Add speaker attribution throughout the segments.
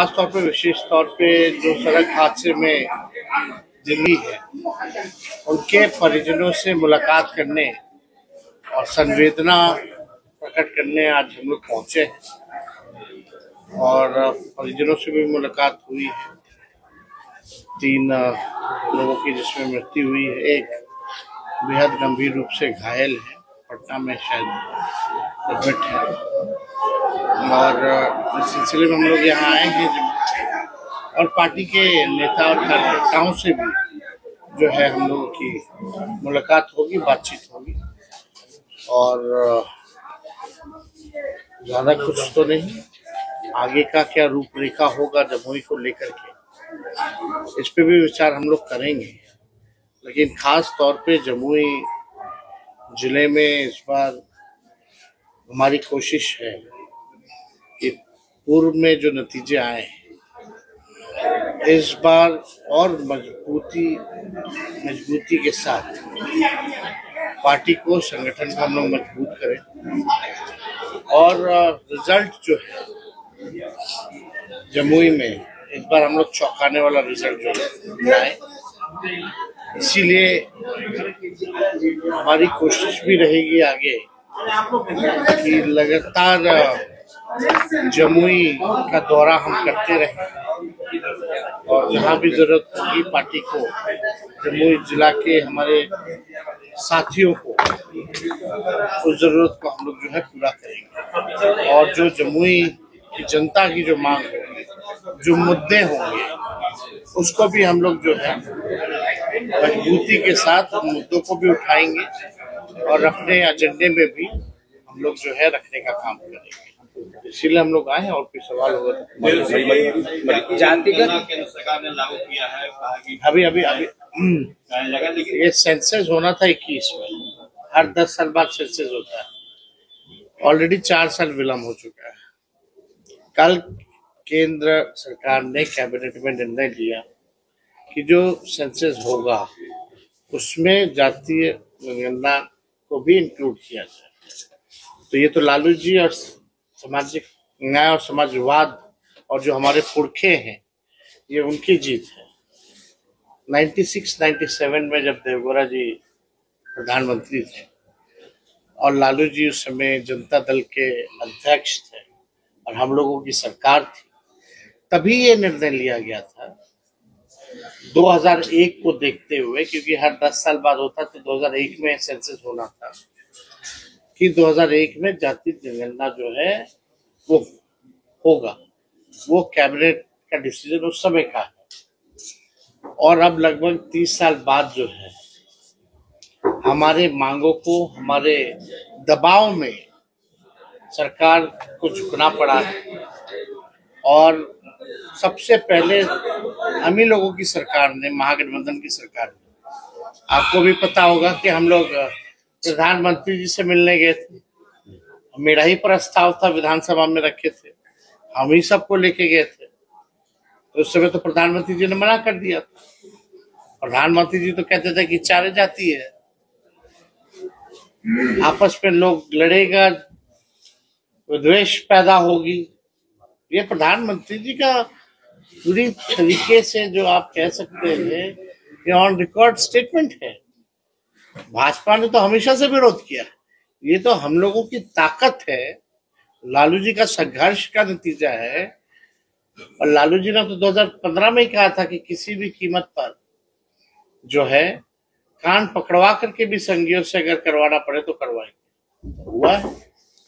Speaker 1: खास तौर पे विशेष तौर पे जो सड़क हादसे में जिंदगी है उनके परिजनों से मुलाकात करने और संवेदना प्रकट करने आज हम लोग पहुंचे हैं और परिजनों से भी मुलाकात हुई है। 3 लोगों की जिसमें मृत्यु हुई है, एक बेहद गंभीर रूप से घायल है, पटना में शायद एडमिट है। और इस सिलसिले में हम लोग यहाँ आए हैं और पार्टी के नेता और कार्यकर्ताओं से भी जो है हम लोगों की मुलाकात होगी, बातचीत होगी और ज्यादा कुछ तो नहीं। आगे का क्या रूपरेखा होगा जमुई को लेकर के, इस पे भी विचार हम लोग करेंगे। लेकिन खास तौर पे जमुई जिले में इस बार हमारी कोशिश है कि पूर्व में जो नतीजे आए हैं इस बार और मजबूती के साथ पार्टी को, संगठन को हम लोग मजबूत करें और रिजल्ट जो है जमुई में इस बार हम लोग चौंकाने वाला रिजल्ट जो है, इसीलिए हमारी कोशिश भी रहेगी आगे कि लगातार जमुई का दौरा हम करते रहें और जहाँ भी जरूरत होगी पार्टी को, जमुई जिला के हमारे साथियों को उस जरूरत को हम लोग जो है पूरा करेंगे। और जो जमुई की जनता की जो मांग होगी, जो मुद्दे होंगे, उसको भी हम लोग जो है मजबूती के साथ उन मुद्दों को भी उठाएंगे और अपने एजेंडे में भी हम लोग जो है रखने का काम करेंगे। इसीलिए हम लोग आए हैं। और कोई सवाल होगा तो
Speaker 2: जातिगत सरकार ने लागू किया है
Speaker 1: अभी ये सेंसस होना था 21 में, हर 10 साल बाद सेंसस होता है। ऑलरेडी 4 साल विलम्ब हो चुका है। कल केंद्र सरकार ने कैबिनेट में निर्णय लिया कि जो सेंसस होगा उसमें जातीय जनगणना को भी इंक्लूड किया जाए। तो ये तो लालू जी और सामाजिक न्याय और समाजवाद और जो हमारे पुरखे हैं, ये उनकी जीत है। 96-97 में जब देवगौड़ा जी प्रधानमंत्री थे और लालू जी उस समय जनता दल के अध्यक्ष थे और हम लोगों की सरकार थी, तभी ये निर्णय लिया गया था 2001 को देखते हुए, क्योंकि हर 10 साल बाद होता, तो 2001 में सेंसस होना था कि 2001 में जाति जनगणना जो है वो होगा। वो कैबिनेट का डिसीजन उस समय का है और अब लगभग 30 साल बाद जो है हमारे मांगों को, हमारे दबाव में सरकार को झुकना पड़ा है। और सबसे पहले हम ही लोगों की सरकार ने, महागठबंधन की सरकार ने, आपको भी पता होगा कि हम लोग प्रधानमंत्री जी से मिलने गए थे। मेरा ही प्रस्ताव था, विधानसभा में रखे थे, हम ही सबको लेके गए थे। तो उस समय तो प्रधानमंत्री जी ने मना कर दिया था। प्रधानमंत्री जी तो कहते थे कि 4 जाति है, आपस में लोग लड़ेगा, विद्वेष पैदा होगी। ये प्रधानमंत्री जी का पूरी तरीके से जो आप कह सकते हैं ये ऑन रिकॉर्ड स्टेटमेंट है। भाजपा ने तो हमेशा से विरोध किया। ये तो हम लोगों की ताकत है, लालू जी का संघर्ष का नतीजा है। और लालू जी ने तो 2015 में ही कहा था कि किसी भी कीमत पर जो है कान पकड़वा करके भी संघियों से अगर करवाना पड़े तो करवाएंगे। हुआ है।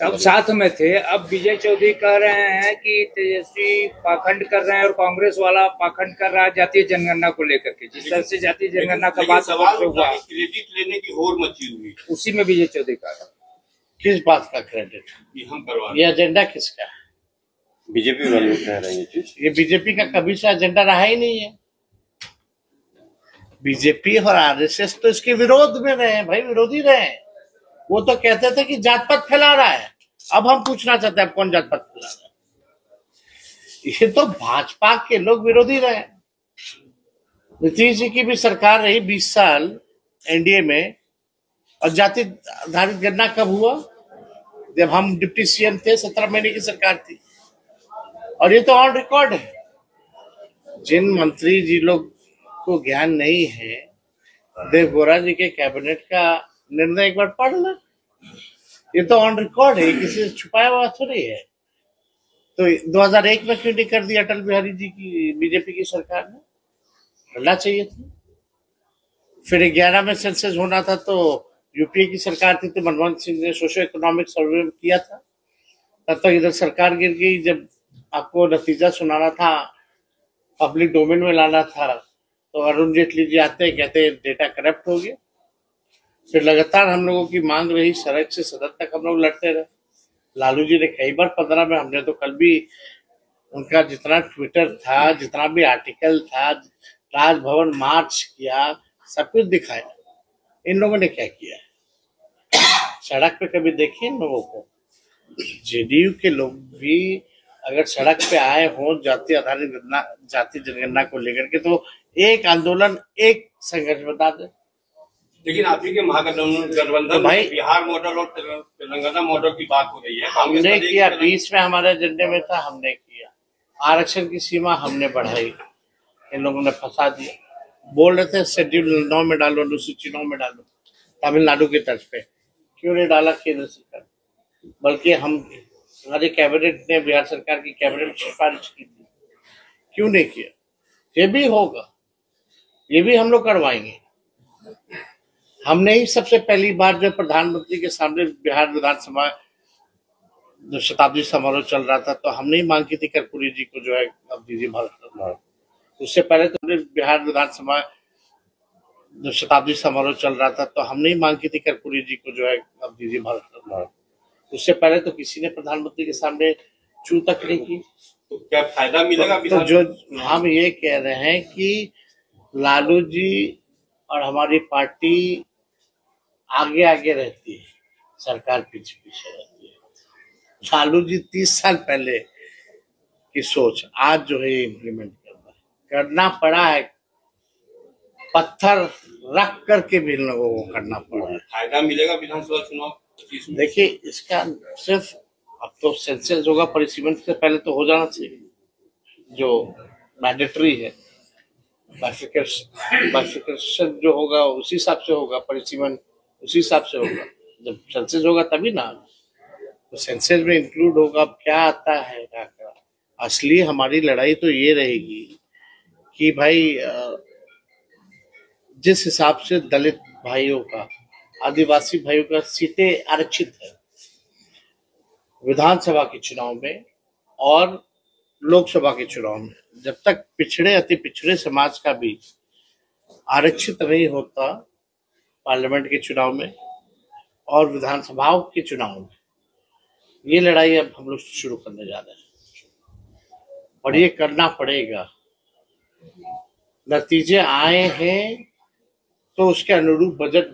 Speaker 2: अब साथ में थे। अब विजय चौधरी कह रहे हैं कि तेजस्वी पाखंड कर रहे हैं और कांग्रेस वाला पाखंड कर रहा है जातीय जनगणना को लेकर के। जिस तरह से जातीय जनगणना का बात हुआ,
Speaker 3: क्रेडिट लेने की होड़ मची हुई,
Speaker 2: उसी में विजय चौधरी कह रहा है।
Speaker 1: किस बात का क्रेडिट?
Speaker 3: हम करवा,
Speaker 1: ये एजेंडा किसका है?
Speaker 3: बीजेपी वाले कह रहे हैं
Speaker 1: ये बीजेपी का कभी से एजेंडा रहा ही नहीं है। बीजेपी और आरएसएस तो इसके विरोध में रहे हैं भाई, विरोधी रहे हैं। वो तो कहते थे कि जात पात फैला रहा है। अब हम पूछना चाहते हैं कौन जात पात फैला रहा है? ये तो भाजपा के लोग विरोधी रहे। नीतीश जी की भी सरकार रही 20 साल एनडीए में, और जाति आधारित गणना कब हुआ? जब हम डिप्टी सीएम थे, 17 महीने की सरकार थी। और ये तो ऑन रिकॉर्ड है। जिन मंत्री जी लोग को ज्ञान नहीं है, देवगौड़ा जी के कैबिनेट का निर्णय एक बार पढ़ लो। ये तो ऑन रिकॉर्ड है, किसी से छुपाया हुआ थोड़ी है। तो 2001 में क्यों नहीं कर दिया अटल बिहारी जी की बीजेपी की सरकार ने? करना चाहिए था। फिर 11 में सेंसस होना था तो यूपीए की सरकार थी, तो मनमोहन सिंह ने सोशो इकोनॉमिक सर्वे किया था। तब तक इधर सरकार गिर गई। जब आपको नतीजा सुनाना था, पब्लिक डोमेन में लाना था, तो अरुण जेटली जी आते हैं, कहते हैं डेटा करप्ट हो गया। फिर लगातार हम लोगों की मांग रही, सड़क से सदन तक हम लोग लड़ते रहे। लालू जी ने कई बार 15 में, हमने तो कल भी उनका जितना ट्विटर था, जितना भी आर्टिकल था, राजभवन मार्च किया, सब कुछ दिखाया। इन लोगों ने क्या किया? सड़क पे कभी देखिए इन लोगों को? जेडीयू के लोग भी अगर सड़क पे आए हों जाति आधारित जाति जनगणना को लेकर के, तो एक आंदोलन, एक संघर्ष बता दे।
Speaker 3: लेकिन आप ही के महागठबंधन
Speaker 1: भाई,
Speaker 3: बिहार मॉडल और तेलंगाना मॉडल की बात हो रही है।
Speaker 1: हमने किया, 20 में हमारे एजेंडे में था, हमने किया। आरक्षण की सीमा हमने बढ़ाई, इन लोगों ने फंसा दिया। बोल रहे थे शेड्यूल 9 में डालो, अनुसूची 9 में डालो, तमिलनाडु की तर्ज पे। क्यों नहीं डाला केंद्र सरकार? बल्कि हमारे कैबिनेट ने, बिहार सरकार की कैबिनेट सिफारिश की थी, क्यों नहीं किया? ये भी होगा, ये भी हम लोग करवाएंगे। हमने ही सबसे पहली बार जो प्रधानमंत्री के सामने बिहार विधानसभा जो शताब्दी समारोह चल रहा था, तो हमने ही मांग की थी कर्पूरी जी को जो है अब दीजिए भारत। उससे पहले तो बिहार विधानसभा जो शताब्दी समारोह चल रहा था, तो हमने ही मांग की थी कर्पूरी जी को जो है अब दीजिए भारत। उससे पहले तो किसी ने प्रधानमंत्री के सामने चू तक नहीं की।
Speaker 3: तो क्या फायदा मिलेगा?
Speaker 1: तो जो हम ये कह रहे हैं कि लालू जी और हमारी पार्टी आगे आगे रहती है, सरकार पीछे पीछे रहती है। लालू जी 30 साल पहले की सोच आज जो है इम्प्लीमेंट करना पड़ा है। पत्थर रख करके भी लोगों को करना पड़ा है।
Speaker 3: फायदा मिलेगा विधानसभा चुनाव?
Speaker 1: देखिए, इसका सिर्फ अब तो सेंसस होगा, परिसीमन से पहले तो हो जाना चाहिए, जो मैंडेटरी है। बाइफिकेशन जो होगा उसी हिसाब से होगा, परिसीमन उसी हिसाब से होगा। जब सेंसस होगा तभी ना, तो सेंसस में इंक्लूड होगा। अब क्या आता है, क्या क्या असली हमारी लड़ाई तो ये रहेगी कि भाई जिस हिसाब से दलित भाइयों का, आदिवासी भाइयों का सीटें आरक्षित है विधानसभा के चुनाव में और लोकसभा के चुनाव में, जब तक पिछड़े अति पिछड़े समाज का भी आरक्षित नहीं होता पार्लियामेंट के चुनाव में और विधानसभाओं के चुनाव में, ये लड़ाई अब हम लोग शुरू करने जा रहे हैं और ये करना पड़ेगा। नतीजे आए हैं तो उसके अनुरूप बजट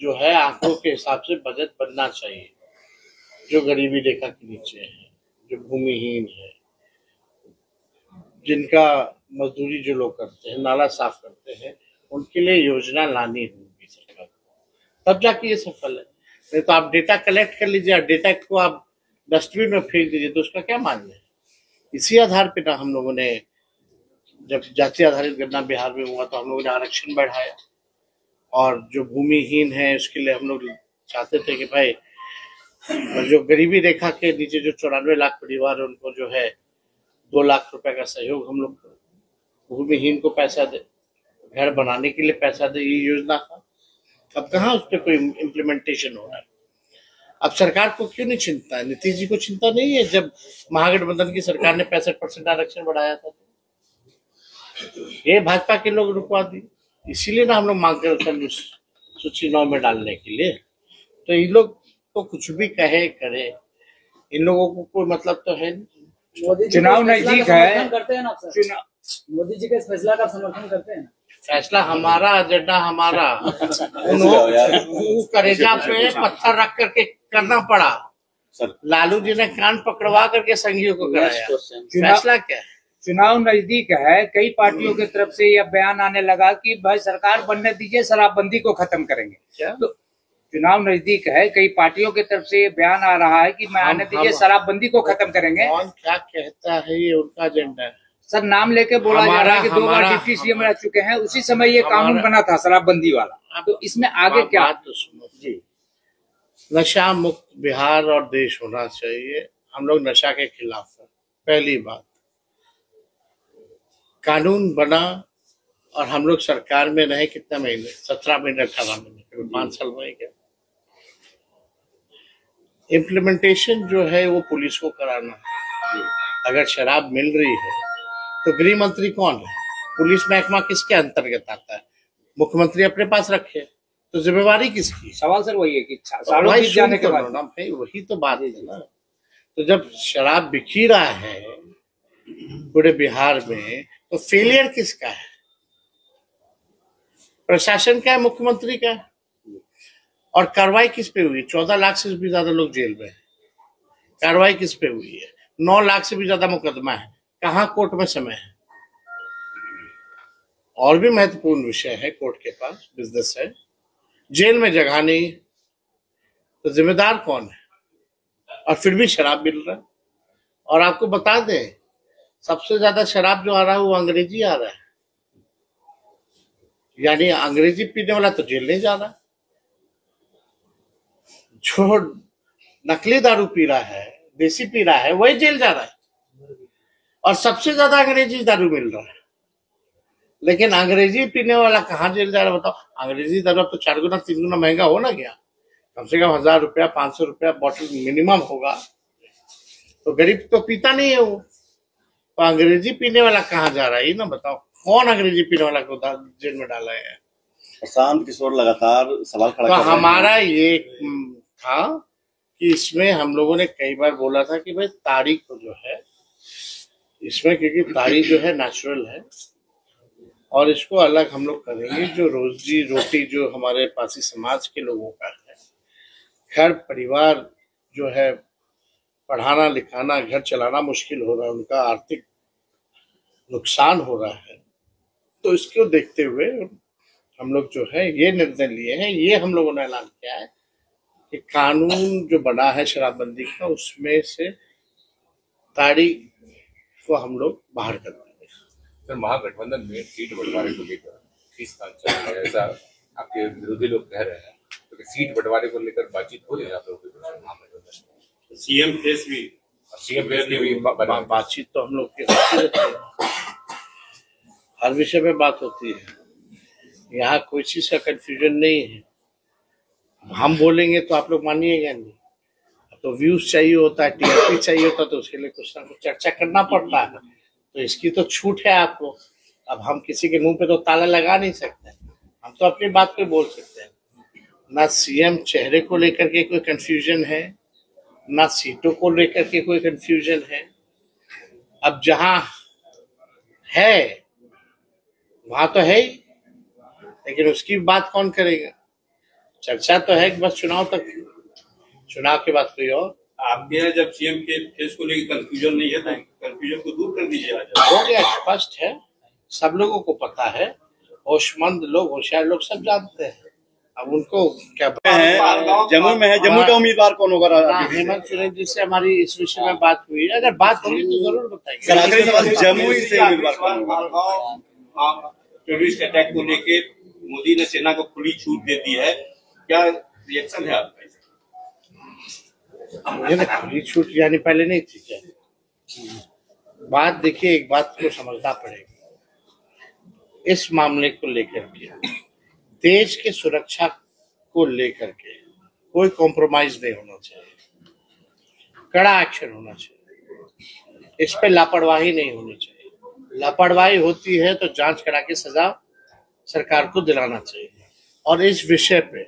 Speaker 1: जो है, आंकड़ों के हिसाब से बजट बनना चाहिए। जो गरीबी रेखा के नीचे है, जो भूमिहीन है, जिनका मजदूरी जो लोग करते हैं, नाला साफ करते हैं, उनके लिए योजना लानी होगी सरकार को, तब जाके ये सफल है। नहीं तो आप डेटा कलेक्ट कर लीजिए, डेटा को आप डस्टबिन में फेंक दीजिए, तो उसका क्या मान्य है? इसी आधार पे ना हम लोगों ने, जब जाति आधारित गणना बिहार में हुआ, तो हम लोगों ने आरक्षण बढ़ाया और जो भूमिहीन है उसके लिए हम लोग चाहते थे कि भाई जो गरीबी रेखा के नीचे जो 94 लाख परिवार है, उनको जो है 2 लाख रुपए का सहयोग हम लोग, भूमिहीन को पैसा दे, घर बनाने के लिए पैसा दे, ये योजना था। अब कहाँ उस पर कोई इम्प्लीमेंटेशन हो रहा है? अब सरकार को क्यों नहीं चिंता है? नीतीश जी को चिंता नहीं है? जब महागठबंधन की सरकार ने 65% आरक्षण बढ़ाया था, ये भाजपा के लोग रुकवा दिए। इसीलिए ना हम लोग मांग कर सूची 9 में डालने के लिए। तो इन लोग तो कुछ भी कहे करे, इन लोगों को कोई मतलब तो है नहीं।
Speaker 2: चुनाव नजदीक है,
Speaker 4: करते हैं ना सर, मोदी जी के फैसला का समर्थन करते हैं।
Speaker 1: फैसला हमारा, एजेंडा हमारा। उन्होंने करेजा पे पत्थर रख करके करना पड़ा। लालू जी ने कान पकड़वा करके संघियों को कराया। फैसला क्या है?
Speaker 2: चुनाव नजदीक है, कई पार्टियों की तरफ से यह बयान आने लगा कि भाई सरकार बनने दीजिए, शराबबंदी को खत्म करेंगे।
Speaker 1: क्या?
Speaker 2: तो चुनाव नजदीक है, कई पार्टियों की तरफ से ये बयान आ रहा है कि मैं आने दीजिए, शराबबंदी को खत्म करेंगे।
Speaker 1: कौन क्या कहता है, ये उनका एजेंडा है।
Speaker 2: सर नाम लेके बोला जा रहा है कि 2 बार डिप्टी सीएम रह चुके हैं, उसी समय ये कानून बना था शराबबंदी वाला, तो इसमें आगे क्या?
Speaker 1: बात तो सुनो जी, नशा मुक्त बिहार और देश होना चाहिए। हम लोग नशा के खिलाफ हैं। पहली बात, कानून बना और हम लोग सरकार में रहे कितने महीने, 17 महीने 18 महीने, 5 साल में क्या। इम्प्लीमेंटेशन जो है वो पुलिस को कराना है। अगर शराब मिल रही है तो गृह मंत्री कौन है? पुलिस महकमा किसके अंतर्गत आता है? मुख्यमंत्री अपने पास रखे, तो जिम्मेवारी किसकी?
Speaker 2: सवाल सर वही है कि सालों बीत जाने के बाद
Speaker 1: भाई वही तो बात है ना। तो जब शराब बिखी रहा है पूरे बिहार में, तो फेलियर किसका है? प्रशासन का है, मुख्यमंत्री का है। और कार्रवाई किस पे हुई? 14 लाख से भी ज्यादा लोग जेल में हैं। कार्रवाई किस पे हुई है? 9 लाख से भी ज्यादा मुकदमा है। कहाँ कोर्ट में समय है? और भी महत्वपूर्ण विषय है, कोर्ट के पास बिजनेस है, जेल में जगह नहीं, तो जिम्मेदार कौन है? और फिर भी शराब मिल रहा है। और आपको बता दें, सबसे ज्यादा शराब जो आ रहा है वो अंग्रेजी आ रहा है, यानी अंग्रेजी पीने वाला तो जेल नहीं जा रहा, जो नकली दारू पी रहा है, देसी पी रहा है, वही जेल जा रहा है। और सबसे ज्यादा अंग्रेजी दारू मिल रहा है, लेकिन अंग्रेजी पीने वाला कहाँ जेल जा रहा है बताओ? अंग्रेजी दारू तो 4 गुना 3 गुना महंगा हो ना गया, कम से कम 1000 रुपया 500 रुपया बॉटल मिनिमम होगा, तो गरीब तो पीता नहीं है वो। तो अंग्रेजी पीने वाला कहाँ जा रहा है, ये ना बताओ। कौन अंग्रेजी पीने वाला को जेल में डाला है?
Speaker 5: प्रशांत किशोर लगातार सवाल खड़ा
Speaker 1: तो
Speaker 5: कर रहे हैं।
Speaker 1: हमारा ये था कि इसमें हम लोगों ने कई बार बोला था कि भाई तारीख को जो है इसमें, क्योंकि तारीख जो है नेचुरल है और इसको अलग हम लोग करेंगे। जो रोजी रोटी जो हमारे पासी समाज के लोगों का है, घर परिवार जो है, पढ़ाना लिखाना घर चलाना मुश्किल हो रहा है, उनका आर्थिक नुकसान हो रहा है, तो इसको देखते हुए हम लोग जो है ये निर्णय लिए हैं। ये हम लोगों ने ऐलान किया है कि कानून जो बना है शराबबंदी का, उसमें से तारीख को हम लोग बाहर कर देंगे।
Speaker 6: सर महागठबंधन में सीट बंटवारे को लेकर किस स्थान चल रहा है, ऐसा आपके विरोधी लोग कह रहे हैं, तो सीट बंटवारे को लेकर बातचीत हो रही है आप लोगों की?
Speaker 3: सीएम फेस भी
Speaker 1: बातचीत तो हम लोग की होती रहती है, हर विषय में बात होती है। यहाँ कोई चीज का कंफ्यूजन नहीं है। हम बोलेंगे तो आप लोग मानिएगा नहीं, तो व्यूज चाहिए होता है, टीआरपी चाहिए होता है, तो उसके लिए कुछ ना कुछ चर्चा करना पड़ता है। तो इसकी तो छूट है आपको। अब हम किसी के मुंह पे तो ताला लगा नहीं सकते, हम तो अपनी बात पे बोल सकते हैं। ना सीएम चेहरे को लेकर के कोई कंफ्यूजन है, ना सीटों को लेकर के कोई कंफ्यूजन है। अब जहां है वहां तो है ही, लेकिन उसकी बात कौन करेगा? चर्चा तो है कि बस चुनाव तक, चुनाव के बाद कोई और।
Speaker 3: आपके यहाँ जब सीएम के फेस को लेकर कंफ्यूजन नहीं है, तो कंफ्यूजन को दूर कर दीजिए।
Speaker 1: हो गया, स्पष्ट है, सब लोगों को पता है, होशमंद लोग, होशियार लोग सब जानते हैं। अब उनको क्या
Speaker 5: जम्मू में है, जम्मू का उम्मीदवार कौन होगा?
Speaker 1: हेमंत सोरेन जी से हमारी इस विषय में बात हुई है, अगर बात होगी तो जरूर बताएंगे।
Speaker 5: जम्मू से उम्मीदवार कौन होगा?
Speaker 3: टेररिस्ट अटैक को लेके मोदी ने सेना को खुली छूट दे दी है, क्या रिएक्शन है आपका?
Speaker 1: मुझे ना खुली छूट यानी पहले नहीं थी क्या? बात देखिए, एक बात को समझना पड़ेगा, इस मामले को लेकर के, देश के सुरक्षा को लेकर के कोई कॉम्प्रोमाइज नहीं होना चाहिए, कड़ा एक्शन होना चाहिए, इस पे लापरवाही नहीं होनी चाहिए। लापरवाही होती है तो जांच करा के सजा सरकार को दिलाना चाहिए। और इस विषय पे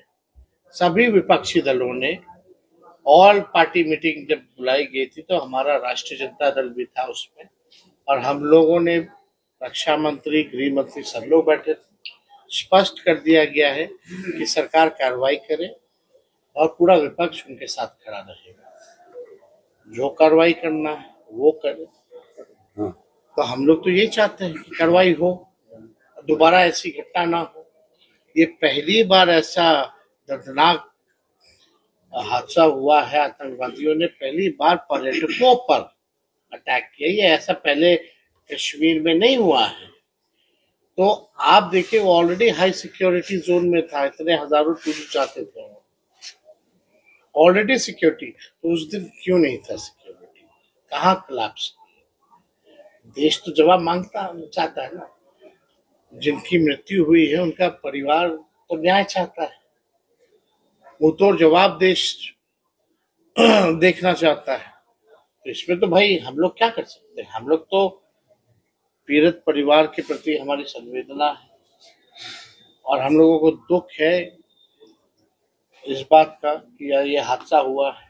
Speaker 1: सभी विपक्षी दलों ने ऑल पार्टी मीटिंग जब बुलाई गई थी, तो हमारा राष्ट्रीय जनता दल भी था उसमें, और हम लोगों ने, रक्षा मंत्री, गृह मंत्री, सब लोग बैठे, स्पष्ट कर दिया गया है कि सरकार कार्रवाई करे और पूरा विपक्ष उनके साथ खड़ा रहेगा। जो कार्रवाई करना है वो करे। तो हम लोग तो ये चाहते हैं कि कार्रवाई हो, दोबारा ऐसी घटना ना हो। ये पहली बार ऐसा दर्दनाक हादसा हुआ है, आतंकवादियों ने पहली बार पर्यटकों पर अटैक किया। ये ऐसा पहले कश्मीर में नहीं हुआ है। तो आप देखिए वो ऑलरेडी हाई सिक्योरिटी जोन में था, इतने हजारों टूरिस्ट जाते थे, ऑलरेडी सिक्योरिटी। तो उस दिन क्यों नहीं था सिक्योरिटी? कहाँ कोलैप्स? देश तो जवाब मांगता चाहता है ना। जिनकी मृत्यु हुई है उनका परिवार तो न्याय चाहता है, वो तो जवाब देश देखना चाहता है। तो इसमें तो भाई हम लोग क्या कर सकते हैं? हम लोग तो पीड़ित परिवार के प्रति हमारी संवेदना है और हम लोगों को दुख है इस बात का कि ये हादसा हुआ है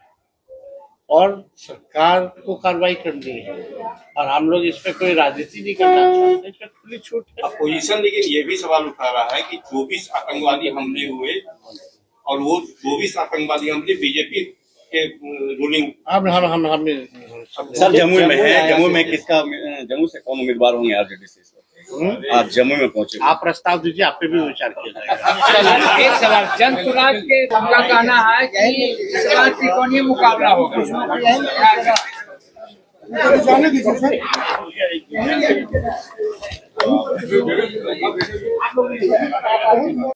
Speaker 1: और सरकार को कार्रवाई करनी है और हम लोग इसमें कोई राजनीति नहीं करना चाहते, इसमें खुली छूट है।
Speaker 3: अपोजिशन लेकिन ये भी सवाल उठा रहा है कि 24 आतंकवादी हमले हुए और वो 24 आतंकवादी हमले बीजेपी के रूलिंग।
Speaker 1: हम
Speaker 5: सर जम्मू में है, जम्मू में किसका, जम्मू से कौन उम्मीदवार होंगे आरजेडी से? आप जम्मू में पहुंचे,
Speaker 1: आप प्रस्ताव दीजिए, आप पे भी विचार किया जाएगा।
Speaker 2: एक सवाल, जन सुराज के का कहना है कि इस बार त्रिकोणीय मुकाबला होगा।